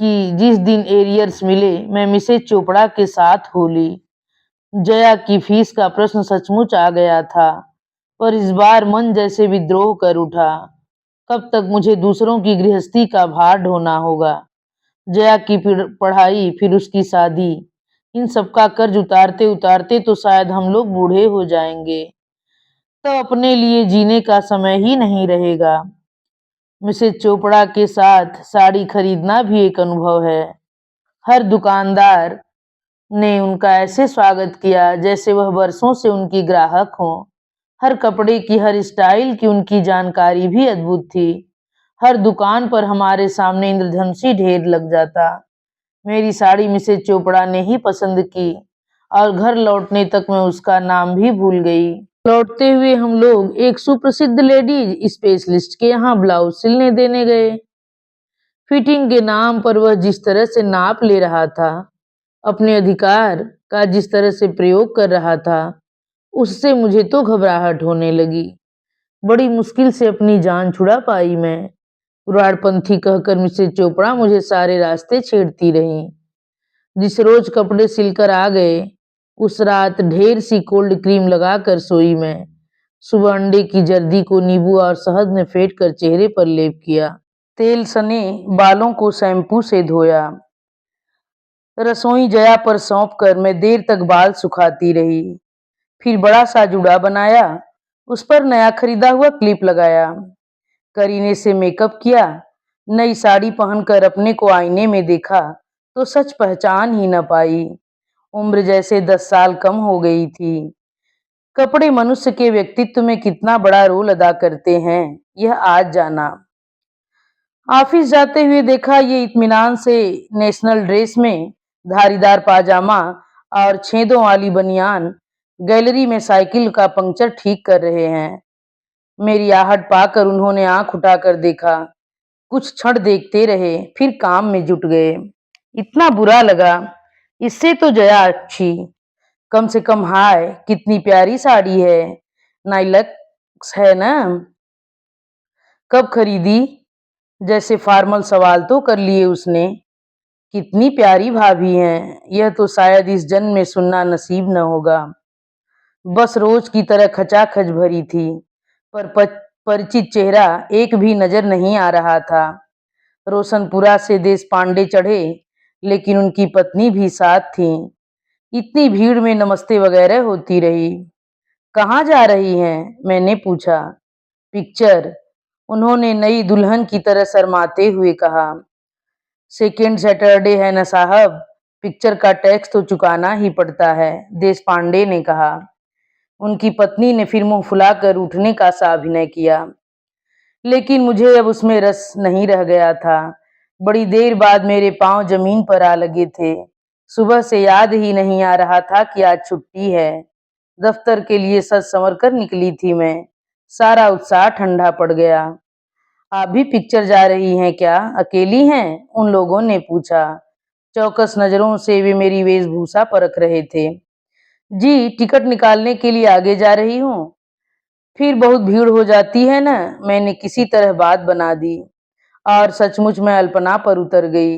कि जिस दिन एरियर्स मिले मैं मिसेज चोपड़ा के साथ हो ली। जया की फीस का प्रश्न सचमुच आ गया था, पर इस बार मन जैसे विद्रोह कर उठा। कब तक मुझे दूसरों की गृहस्थी का भार ढोना होगा? जया की पढ़ाई, फिर उसकी शादी, इन सब का कर्ज उतारते उतारते तो शायद हम लोग बूढ़े हो जाएंगे, तो अपने लिए जीने का समय ही नहीं रहेगा। मिसेज चोपड़ा के साथ साड़ी खरीदना भी एक अनुभव है। हर दुकानदार ने उनका ऐसे स्वागत किया जैसे वह बरसों से उनकी ग्राहक हो। हर कपड़े की, हर स्टाइल की उनकी जानकारी भी अद्भुत थी। हर दुकान पर हमारे सामने इंद्रधनुषी ढेर लग जाता। मेरी साड़ी मिसेज चोपड़ा ने ही पसंद की और घर लौटने तक मैं उसका नाम भी भूल गई। लौटते हुए हम लोग एक सुप्रसिद्ध लेडीज स्पेशलिस्ट के यहाँ ब्लाउज सिलने देने गए। फिटिंग के नाम पर वह जिस तरह से नाप ले रहा था, अपने अधिकार का जिस तरह से प्रयोग कर रहा था, उससे मुझे तो घबराहट होने लगी। बड़ी मुश्किल से अपनी जान छुड़ा पाई मैं। उराड़पंथी कहकर मिसेज चोपड़ा मुझे सारे रास्ते छेड़ती रहीं। जिस रोज कपड़े सिलकर आ गए, उस रात ढेर सी कोल्ड क्रीम लगाकर सोई मैं। सुबह अंडे की जर्दी को नींबू और शहद में फेंट कर चेहरे पर लेप किया। तेल सने बालों को शैम्पू से धोया। रसोई जया पर सौंप कर मैं देर तक बाल सुखाती रही। फिर बड़ा सा जूड़ा बनाया, उस पर नया खरीदा हुआ क्लिप लगाया, करीने से मेकअप किया। नई साड़ी पहनकर अपने को आईने में देखा तो सच पहचान ही न पाई। उम्र जैसे 10 साल कम हो गई थी। कपड़े मनुष्य के व्यक्तित्व में कितना बड़ा रोल अदा करते हैं, यह आज जाना। ऑफिस जाते हुए देखा ये इत्मीनान से नेशनल ड्रेस में, धारीदार पाजामा और छेदों वाली बनियान गैलरी में साइकिल का पंक्चर ठीक कर रहे हैं। मेरी आहट पाकर उन्होंने आंख उठाकर देखा। कुछ क्षण देखते रहे, फिर काम में जुट गए। इतना बुरा लगा, इससे तो जया अच्छी। कम से कम हाय कितनी प्यारी साड़ी है, नाइलक्स है ना? कब खरीदी? जैसे फॉर्मल सवाल तो कर लिए उसने। कितनी प्यारी भाभी हैं, यह तो शायद इस जन्म में सुनना नसीब न होगा। बस रोज की तरह खचाखच भरी थी, पर परिचित चेहरा एक भी नजर नहीं आ रहा था। रोशनपुरा से देश पांडे चढ़े, लेकिन उनकी पत्नी भी साथ थी। इतनी भीड़ में नमस्ते वगैरह होती रही। कहाँ जा रही हैं? मैंने पूछा। पिक्चर, उन्होंने नई दुल्हन की तरह शर्माते हुए कहा। सेकेंड सैटरडे है न साहब, पिक्चर का टैक्स तो चुकाना ही पड़ता है, देश पांडे ने कहा। उनकी पत्नी ने फिर मुंह फुलाकर उठने का सा अभिनय किया, लेकिन मुझे अब उसमें रस नहीं रह गया था। बड़ी देर बाद मेरे पांव जमीन पर आ लगे थे। सुबह से याद ही नहीं आ रहा था कि आज छुट्टी है। दफ्तर के लिए सज संवर कर निकली थी मैं। सारा उत्साह ठंडा पड़ गया। आप भी पिक्चर जा रही हैं क्या? अकेली हैं? उन लोगों ने पूछा। चौकस नजरों से वे मेरी वेशभूषा परख रहे थे। जी, टिकट निकालने के लिए आगे जा रही हूँ। फिर बहुत भीड़ हो जाती है ना, मैंने किसी तरह बात बना दी। और सचमुच मैं अल्पना पर उतर गई।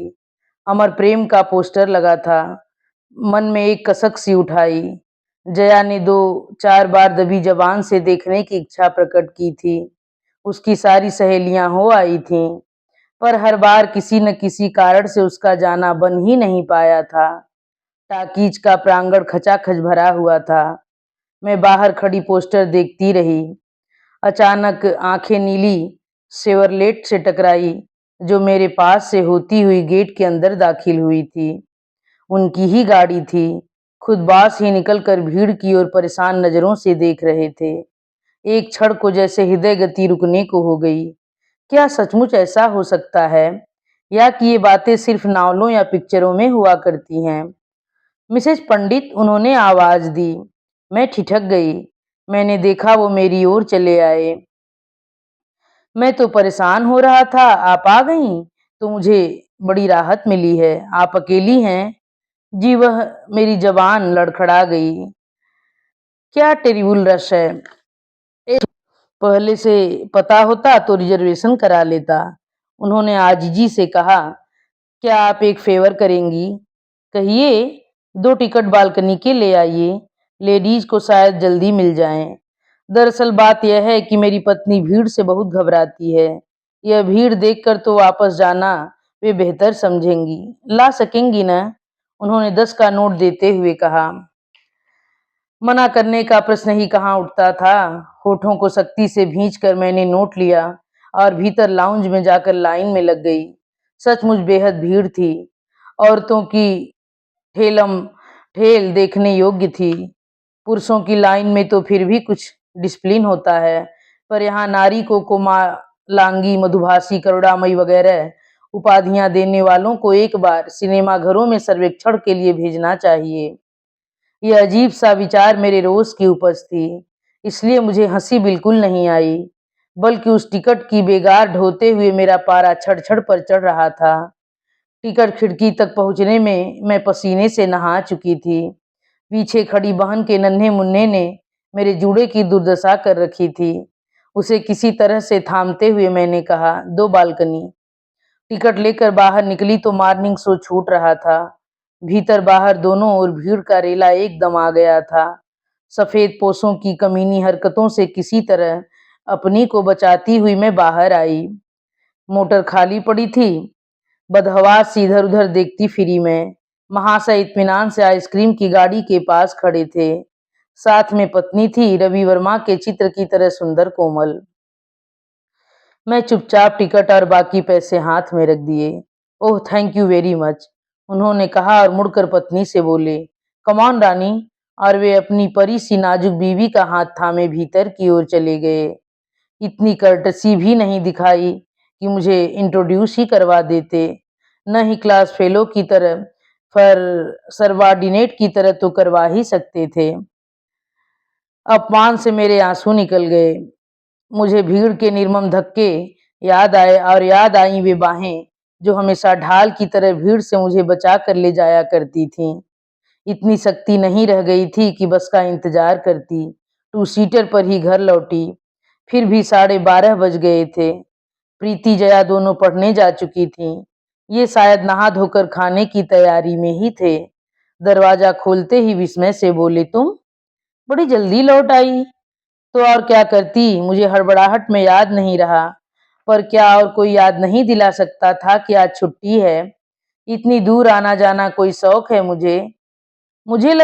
अमर प्रेम का पोस्टर लगा था। मन में एक कसक सी उठाई। जया ने 2-4 बार दबी जबान से देखने की इच्छा प्रकट की थी। उसकी सारी सहेलियां हो आई थीं, पर हर बार किसी न किसी कारण से उसका जाना बन ही नहीं पाया था। टाकीज का प्रांगण खचाखच भरा हुआ था। मैं बाहर खड़ी पोस्टर देखती रही। अचानक आंखें नीली शेवरलेट से टकराई, जो मेरे पास से होती हुई गेट के अंदर दाखिल हुई थी। उनकी ही गाड़ी थी। खुद बास ही निकलकर भीड़ की ओर परेशान नजरों से देख रहे थे। एक क्षण को जैसे हृदय गति रुकने को हो गई। क्या सचमुच ऐसा हो सकता है, या कि ये बातें सिर्फ नावलों या पिक्चरों में हुआ करती हैं? मिसेज पंडित, उन्होंने आवाज दी। मैं ठिठक गई। मैंने देखा वो मेरी ओर चले आए। मैं तो परेशान हो रहा था, आप आ गईं, तो मुझे बड़ी राहत मिली है। आप अकेली हैं? जी, वह मेरी ज़बान लड़खड़ा गई। क्या टेरिबल रश है! पहले से पता होता तो रिजर्वेशन करा लेता। उन्होंने आजिज़ी से कहा, क्या आप एक फ़ेवर करेंगी? कहिए, 2 टिकट बालकनी के ले आइए, लेडीज़ को शायद जल्दी मिल जाएँ। दरअसल बात यह है कि मेरी पत्नी भीड़ से बहुत घबराती है। यह भीड़ देखकर तो वापस जाना वे बेहतर समझेंगी। ला सकेंगी ना? उन्होंने 10 का नोट देते हुए कहा। मना करने का प्रश्न ही कहाँ उठता था। होठों को सख्ती से भींचकर मैंने नोट लिया और भीतर लाउंज में जाकर लाइन में लग गई। सचमुच बेहद भीड़ थी। औरतों की ठेलम ठेल देखने योग्य थी। पुरुषों की लाइन में तो फिर भी कुछ डिसिप्लिन होता है, पर यहाँ नारी को कोमलांगी, मधुभाषी, करुणामयी वगैरह उपाधियां देने वालों को एक बार सिनेमा घरों में सर्वेक्षण के लिए भेजना चाहिए। यह अजीब सा विचार मेरे रोष की उपज थी, इसलिए मुझे हंसी बिल्कुल नहीं आई, बल्कि उस टिकट की बेगार ढोते हुए मेरा पारा छड़-छड़ पर चढ़ रहा था। टिकट खिड़की तक पहुंचने में मैं पसीने से नहा चुकी थी। पीछे खड़ी बहन के नन्हे-मुन्ने ने मेरे जूड़े की दुर्दशा कर रखी थी। उसे किसी तरह से थामते हुए मैंने कहा, 2 बालकनी। टिकट लेकर बाहर निकली तो मॉर्निंग शो छूट रहा था। भीतर बाहर दोनों ओर भीड़ का रेला एकदम आ गया था। सफेद पोशों की कमीनी हरकतों से किसी तरह अपनी को बचाती हुई मैं बाहर आई। मोटर खाली पड़ी थी। बदहवास सी इधर-उधर देखती फिरी मैं। महाशय इत्मीनान से आइसक्रीम की गाड़ी के पास खड़े थे। साथ में पत्नी थी, रवि वर्मा के चित्र की तरह सुंदर कोमल। मैं चुपचाप टिकट और बाकी पैसे हाथ में रख दिए। ओह, थैंक यू वेरी मच, उन्होंने कहा और मुड़कर पत्नी से बोले, कम ऑन रानी, और वे अपनी परी सी नाजुक बीवी का हाथ थामे भीतर की ओर चले गए। इतनी कर्टसी भी नहीं दिखाई कि मुझे इंट्रोड्यूस ही करवा देते, न ही क्लास फेलो की तरह, पर सर्वार्डिनेट की तरह तो करवा ही सकते थे। अपमान से मेरे आंसू निकल गए। मुझे भीड़ के निर्मम धक्के याद आए और याद आई वे बाहें जो हमेशा ढाल की तरह भीड़ से मुझे बचा कर ले जाया करती थीं। इतनी शक्ति नहीं रह गई थी कि बस का इंतजार करती। 2 सीटर पर ही घर लौटी। फिर भी 12:30 बज गए थे। प्रीति जया दोनों पढ़ने जा चुकी थीं। ये शायद नहा धोकर खाने की तैयारी में ही थे। दरवाजा खोलते ही विस्मय से बोले, तुम बड़ी जल्दी लौट आई। तो और क्या करती, मुझे हड़बड़ाहट में याद नहीं रहा, पर क्या और कोई याद नहीं दिला सकता था कि आज छुट्टी है। इतनी दूर आना जाना कोई शौक है मुझे। मुझे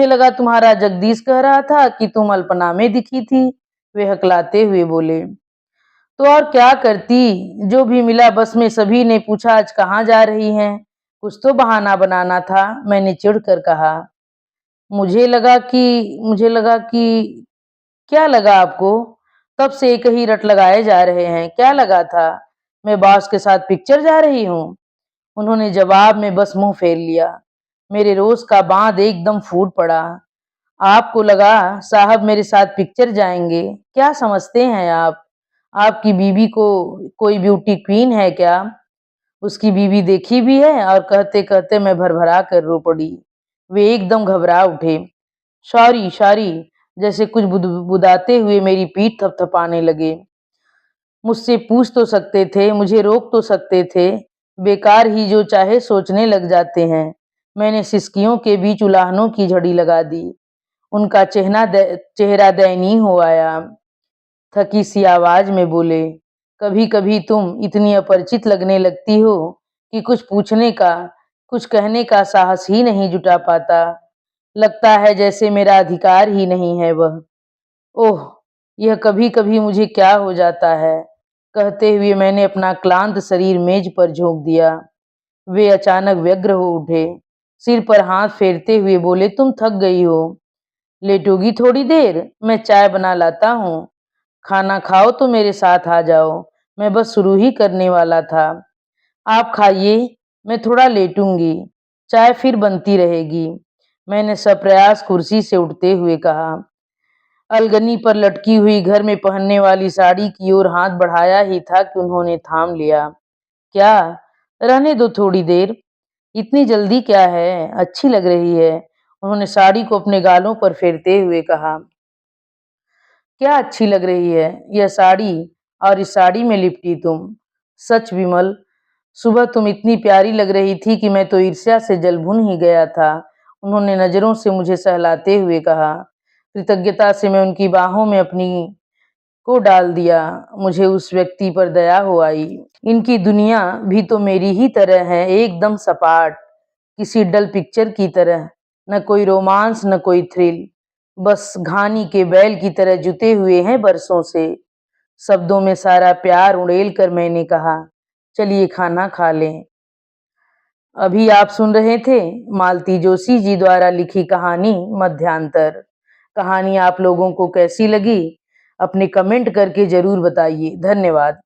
लगा तुम्हारा जगदीश कह रहा था कि तुम अल्पना में दिखी थी, वे हकलाते हुए बोले। तो और क्या करती, जो भी मिला बस में सभी ने पूछा आज कहाँ जा रही हैं। कुछ तो बहाना बनाना था, मैंने चिढ़कर कहा। मुझे लगा कि क्या लगा आपको? तब से एक ही रट लगाए जा रहे हैं। क्या लगा था? मैं बॉस के साथ पिक्चर जा रही हूँ? उन्होंने जवाब में बस मुंह फेर लिया। मेरे रोष का बांध एकदम फूट पड़ा। आपको लगा साहब मेरे साथ पिक्चर जाएंगे? क्या समझते हैं आप? आपकी बीवी को कोई ब्यूटी क्वीन है क्या? उसकी बीवी देखी भी है, और कहते-कहते मैं भरभरा कर रो पड़ी। वे एकदम घबरा उठे। सॉरी, सॉरी, जैसे कुछ बुदाते हुए मेरी पीठ थपथपाने लगे। मुझसे पूछ तो सकते थे, मुझे रोक तो सकते थे, बेकार ही जो चाहे सोचने लग जाते हैं। मैंने सिसकियों के बीच उलाहनों की झड़ी लगा दी। उनका चेहरा दयनीय हो आया। थकी सी आवाज में बोले, कभी-कभी तुम इतनी अपरिचित लगने लगती हो कि कुछ पूछने का, कुछ कहने का साहस ही नहीं जुटा पाता। लगता है जैसे मेरा अधिकार ही नहीं है वह। ओह! यह कभी-कभी मुझे क्या हो जाता है। कहते हुए मैंने अपना क्लांत शरीर मेज पर झोंक दिया। वे अचानक व्यग्र हो उठे। सिर पर हाथ फेरते हुए बोले, तुम थक गई हो, लेटोगी थोड़ी देर? मैं चाय बना लाता हूँ। खाना खाओ तो मेरे साथ आ जाओ, मैं बस शुरू ही करने वाला था। आप खाइए, मैं थोड़ा लेटूंगी, चाय फिर बनती रहेगी। मैंने सप्रयास कुर्सी से उठते हुए कहा। अलगनी पर लटकी हुई घर में पहनने वाली साड़ी की ओर हाथ बढ़ाया ही था कि उन्होंने थाम लिया। क्या? रहने दो थोड़ी देर। इतनी जल्दी क्या है? अच्छी लग रही है। उन्होंने साड़ी को अपने गालों पर फेरते हुए कहा। क्या अच्छी लग रही है? यह साड़ी और इस साड़ी में लिपटी तुम। सच विमल, सुबह तुम इतनी प्यारी लग रही थी कि मैं तो ईर्ष्या से जल भुन ही गया था। उन्होंने नजरों से मुझे सहलाते हुए कहा। कृतज्ञता से मैं उनकी बाहों में अपनी को डाल दिया। मुझे उस व्यक्ति पर दया हो आई। इनकी दुनिया भी तो मेरी ही तरह है, एकदम सपाट, किसी डल पिक्चर की तरह। न कोई रोमांस, न कोई थ्रिल, बस घानी के बैल की तरह जुते हुए हैं बरसों से। शब्दों में सारा प्यार उड़ेल कर मैंने कहा, चलिए खाना खा लें। अभी आप सुन रहे थे मालती जोशी जी द्वारा लिखी कहानी मध्यांतर। कहानी आप लोगों को कैसी लगी? अपने कमेंट करके जरूर बताइए। धन्यवाद।